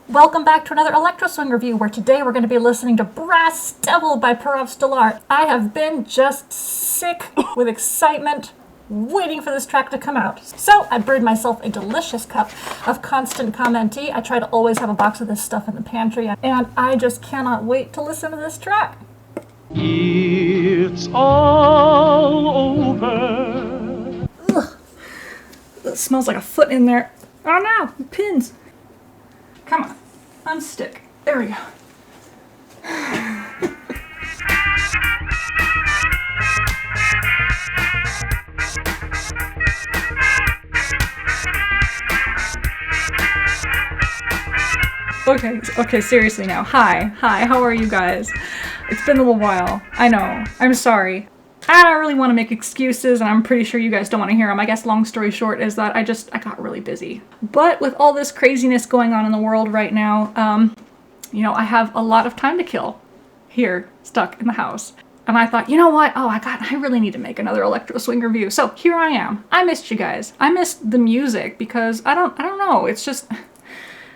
Welcome back to another Electro Swing review, where today we're going to be listening to Brass Devil by Parov Stelar. I have been just sick with excitement waiting for this track to come out. So I brewed myself a delicious cup of Constant Comment tea. I try to always have a box of this stuff in the pantry, and I just cannot wait to listen to this track. It's all over. Ugh. It smells like a foot in there. Oh no, pins. Come on, unstick. There we go. Okay, seriously now. Hi, how are you guys? It's been a little while. I know, I'm sorry. I don't really want to make excuses, and I'm pretty sure you guys don't want to hear them. I guess long story short is that I got really busy. But with all this craziness going on in the world right now, I have a lot of time to kill here, stuck in the house. And I thought, you know what? I really need to make another Electro Swing review. So here I am. I missed you guys. I missed the music because I don't know. It's just,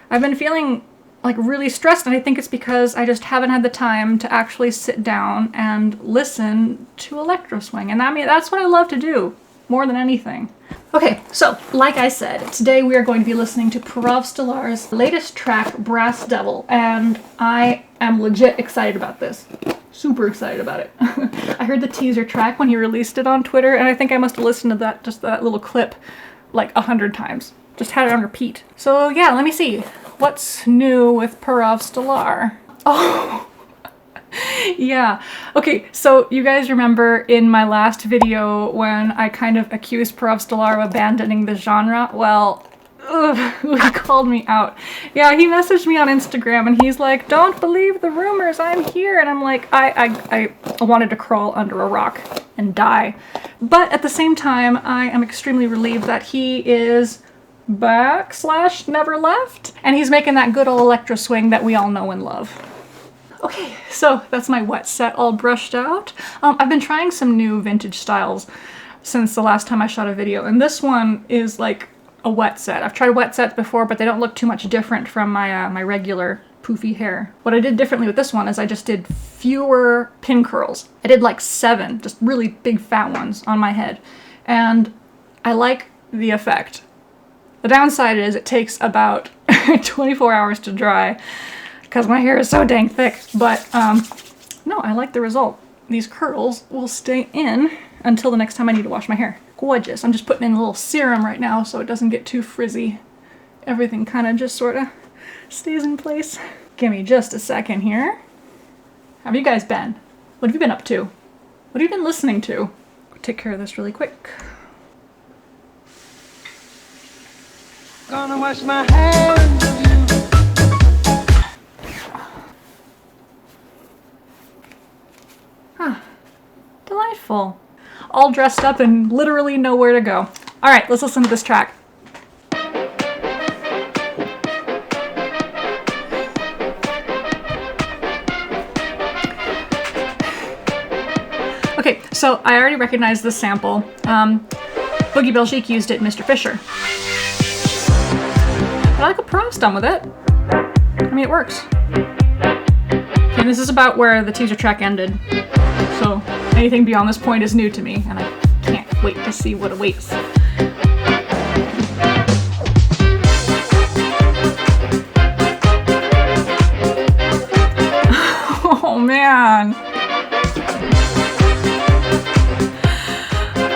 I've been feeling like really stressed, and I think it's because I just haven't had the time to actually sit down and listen to Electro Swing. And I mean, that's what I love to do more than anything. Okay, so like I said, today we are going to be listening to Parov Stelar's latest track, Brass Devil, and I am legit excited about this. Super excited about it. I heard the teaser track when he released it on Twitter, and I think I must have listened to that little clip like 100 times. Just had it on repeat. So yeah, let me see. What's new with Parov Stelar? Oh, yeah. Okay, so you guys remember in my last video when I kind of accused Parov Stelar of abandoning the genre? Well, he called me out. Yeah, he messaged me on Instagram and he's like, "Don't believe the rumors, I'm here." And I'm like, I wanted to crawl under a rock and die. But at the same time, I am extremely relieved that he is back / never left, and he's making that good old Electro Swing that we all know and love. Okay, so that's my wet set all brushed out. I've been trying some new vintage styles since the last time I shot a video, and this one is like a wet set. I've tried wet sets before, but they don't look too much different from my regular poofy hair. What I did differently with this one is I just did fewer pin curls. I did like 7, just really big fat ones on my head, and I like the effect. The downside is it takes about 24 hours to dry because my hair is so dang thick, but no, I like the result. These curls will stay in until the next time I need to wash my hair. Gorgeous. I'm just putting in a little serum right now so it doesn't get too frizzy. Everything kind of just sort of stays in place. Give me just a second here. How have you guys been? What have you been up to? What have you been listening to? Take care of this really quick. Gonna wash my hands of you. Huh. Delightful. All dressed up and literally know where to go. Alright, let's listen to this track. Okay, so I already recognized this sample. Boogie Belgique used it in Mr. Fisher. I like what Parov's done with it. I mean, it works. And this is about where the teaser track ended. So anything beyond this point is new to me, and I can't wait to see what awaits. Oh man.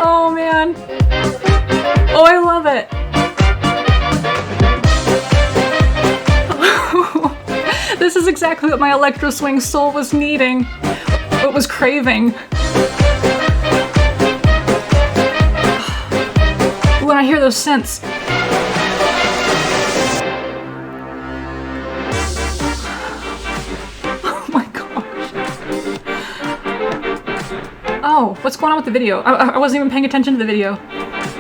Oh man. Oh, I love it. This is exactly what my Electro Swing soul was needing. What was craving. When I hear those synths. Oh my gosh. Oh, what's going on with the video? I wasn't even paying attention to the video.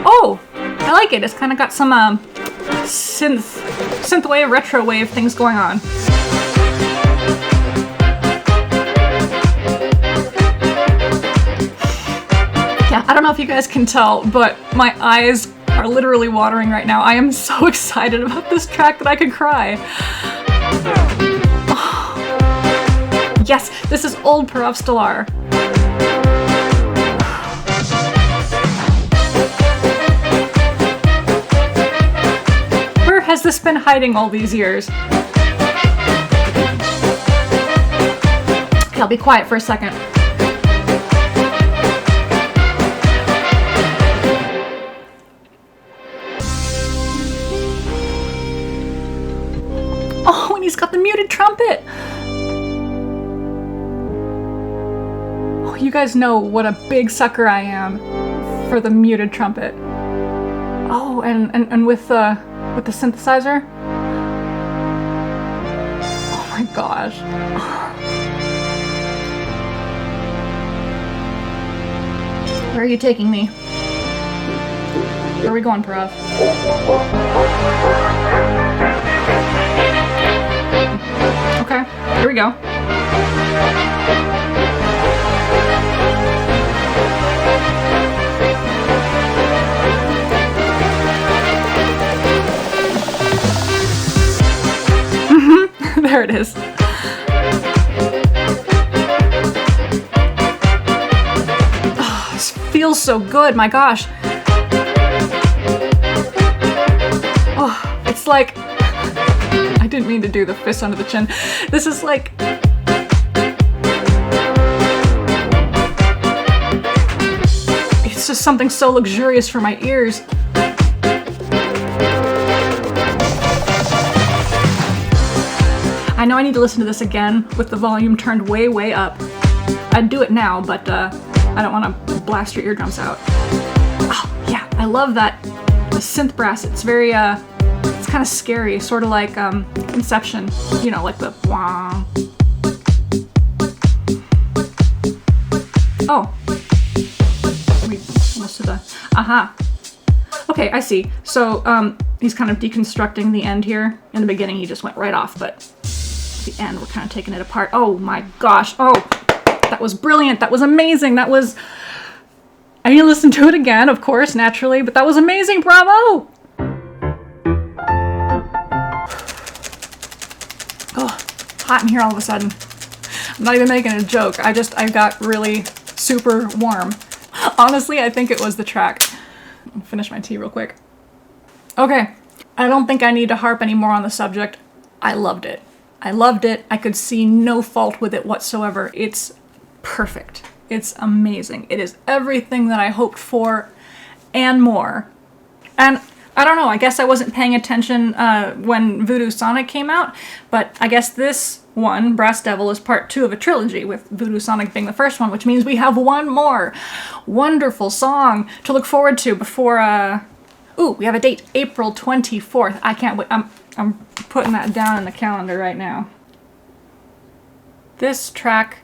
Oh, I like it. It's kind of got some synthwave, retro wave things going on. I don't know if you guys can tell, but my eyes are literally watering right now. I am so excited about this track that I could cry. Yes, this is old Parov Stelar. Where has this been hiding all these years? Okay, I'll be quiet for a second. Oh, and he's got the muted trumpet! Oh, you guys know what a big sucker I am for the muted trumpet. Oh, and with the synthesizer? Oh my gosh. Where are you taking me? Where are we going, Parov? Okay, here we go. There it is. Oh, this feels so good, my gosh. Oh, it's like... I didn't mean to do the fist under the chin. This is like... It's just something so luxurious for my ears. I know I need to listen to this again with the volume turned way, way up. I'd do it now, but I don't want to blast your eardrums out. Oh, yeah, I love that. The synth brass, it's very, it's kind of scary, sort of like Inception, you know, like the wah. Oh. Wait, most of the, aha. Okay, I see. So, he's kind of deconstructing the end here. In the beginning, he just went right off, but at the end, we're kind of taking it apart. Oh my gosh. Oh, that was brilliant. That was amazing. That was... I need to listen to it again, of course, naturally, but that was amazing. Bravo! Oh, hot in here all of a sudden. I'm not even making a joke. I got really super warm. Honestly, I think it was the track. I'll finish my tea real quick. Okay, I don't think I need to harp anymore on the subject. I loved it. I loved it. I could see no fault with it whatsoever. It's perfect. It's amazing. It is everything that I hoped for and more. And I don't know, I guess I wasn't paying attention when Voodoo Sonic came out, but I guess this one, Brass Devil, is part 2 of a trilogy, with Voodoo Sonic being the first one, which means we have one more wonderful song to look forward to before, ooh, we have a date, April 24th. I can't wait. I'm putting that down in the calendar right now. This track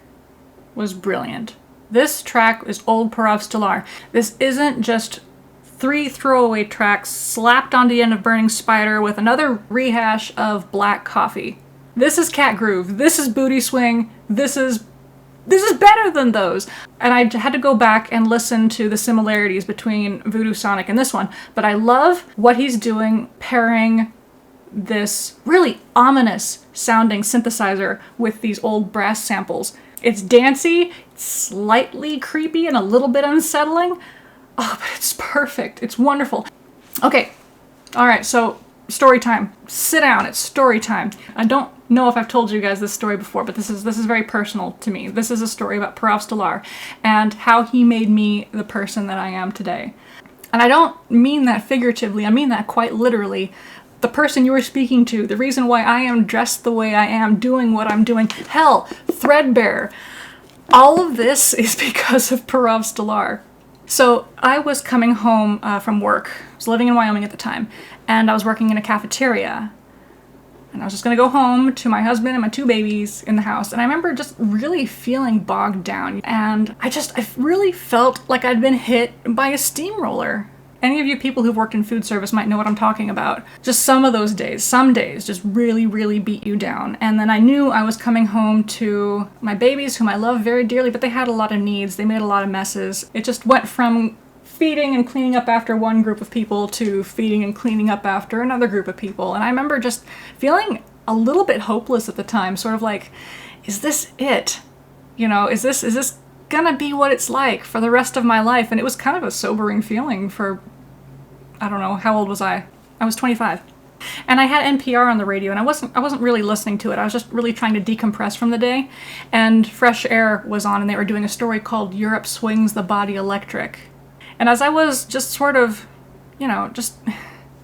was brilliant. This track is old Parov Stelar. This isn't just 3 throwaway tracks slapped on the end of Burning Spider with another rehash of Black Coffee. This is Cat Groove. This is Booty Swing. This is better than those. And I had to go back and listen to the similarities between Voodoo Sonic and this one. But I love what he's doing pairing this really ominous sounding synthesizer with these old brass samples. It's dancey, it's slightly creepy and a little bit unsettling. Oh, but it's perfect. It's wonderful. Okay. All right. So story time. Sit down. It's story time. I don't know if I've told you guys this story before, but this is very personal to me. This is a story about Parov Stelar and how he made me the person that I am today. And I don't mean that figuratively. I mean that quite literally. The person you were speaking to, the reason why I am dressed the way I am, doing what I'm doing, hell, threadbare. All of this is because of Parov Stelar. So I was coming home from work. I was living in Wyoming at the time, and I was working in a cafeteria. And I was just gonna go home to my husband and my 2 babies in the house. And I remember just really feeling bogged down. And I really felt like I'd been hit by a steamroller. Any of you people who've worked in food service might know what I'm talking about. Just some of those days, some days just really, really beat you down. And then I knew I was coming home to my babies, whom I love very dearly, but they had a lot of needs. They made a lot of messes. It just went from feeding and cleaning up after one group of people to feeding and cleaning up after another group of people. And I remember just feeling a little bit hopeless at the time, sort of like, is this it? You know, is this gonna be what it's like for the rest of my life? And it was kind of a sobering feeling for, I don't know, how old was I? I was 25. And I had NPR on the radio, and I wasn't really listening to it. I was just really trying to decompress from the day. And Fresh Air was on, and they were doing a story called Europe Swings the Body Electric. And as I was just sort of, you know, just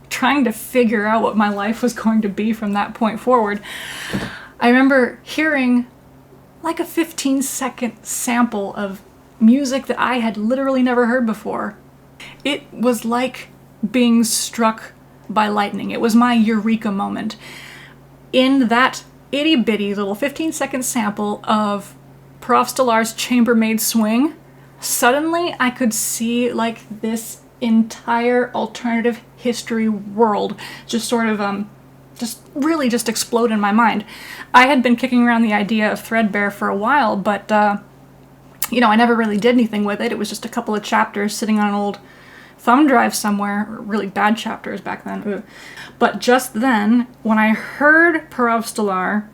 trying to figure out what my life was going to be from that point forward, I remember hearing like a 15-second sample of music that I had literally never heard before. It was like being struck by lightning. It was my eureka moment. In that itty-bitty little 15-second sample of Parov Stelar's chambermaid swing, suddenly I could see like this entire alternative history world just sort of just really just explode in my mind. I had been kicking around the idea of Threadbare for a while, but you know, I never really did anything with it. It was just a couple of chapters sitting on an old thumb drive somewhere, really bad chapters back then. Ugh. But just then, when I heard Parov Stelar,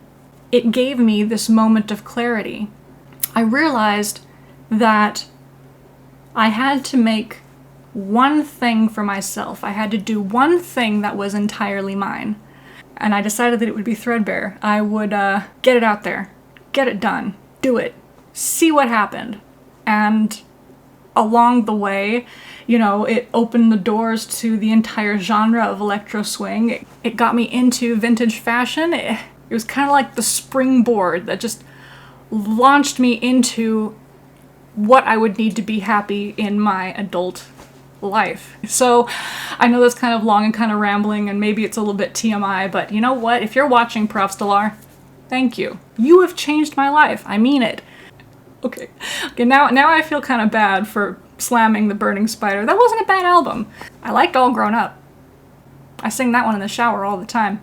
it gave me this moment of clarity. I realized that I had to make one thing for myself. I had to do one thing that was entirely mine. And I decided that it would be Threadbare. I would get it out there, get it done, do it, see what happened. And along the way, you know, it opened the doors to the entire genre of electro swing. It got me into vintage fashion. It was kind of like the springboard that just launched me into what I would need to be happy in my adult life. So I know that's kind of long and kind of rambling, and maybe it's a little bit TMI, but you know what? If you're watching, Parov Stelar, thank you. You have changed my life. I mean it. Okay, now I feel kind of bad for slamming The Burning Spider. That wasn't a bad album. I liked All Grown Up. I sing that one in the shower all the time.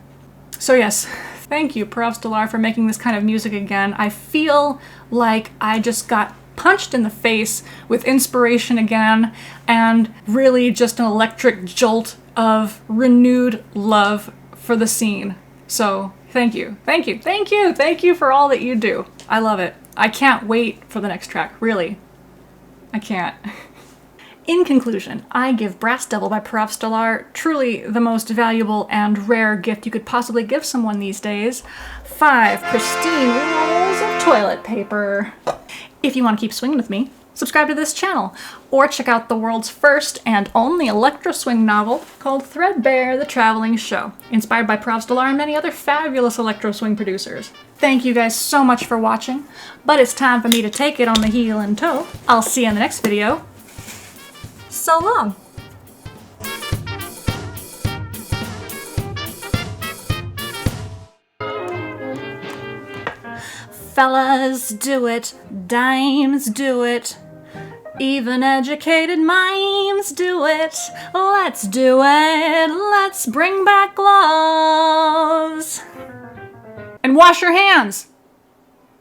So yes, thank you, Parov Stelar, for making this kind of music again. I feel like I just got punched in the face with inspiration again, and really just an electric jolt of renewed love for the scene. So thank you, thank you, thank you, thank you for all that you do. I love it. I can't wait for the next track, really. I can't. In conclusion, I give Brass Devil by Parov Stelar truly the most valuable and rare gift you could possibly give someone these days. 5 pristine rolls of toilet paper. If you want to keep swinging with me, subscribe to this channel, or check out the world's first and only electro swing novel called Threadbare, the Traveling Show, inspired by Parov Stelar and many other fabulous electro swing producers. Thank you guys so much for watching, but it's time for me to take it on the heel and toe. I'll see you in the next video. So long! Fellas, do it. Dames, do it. Even educated mimes, do it. Let's do it. Let's bring back gloves. And wash your hands!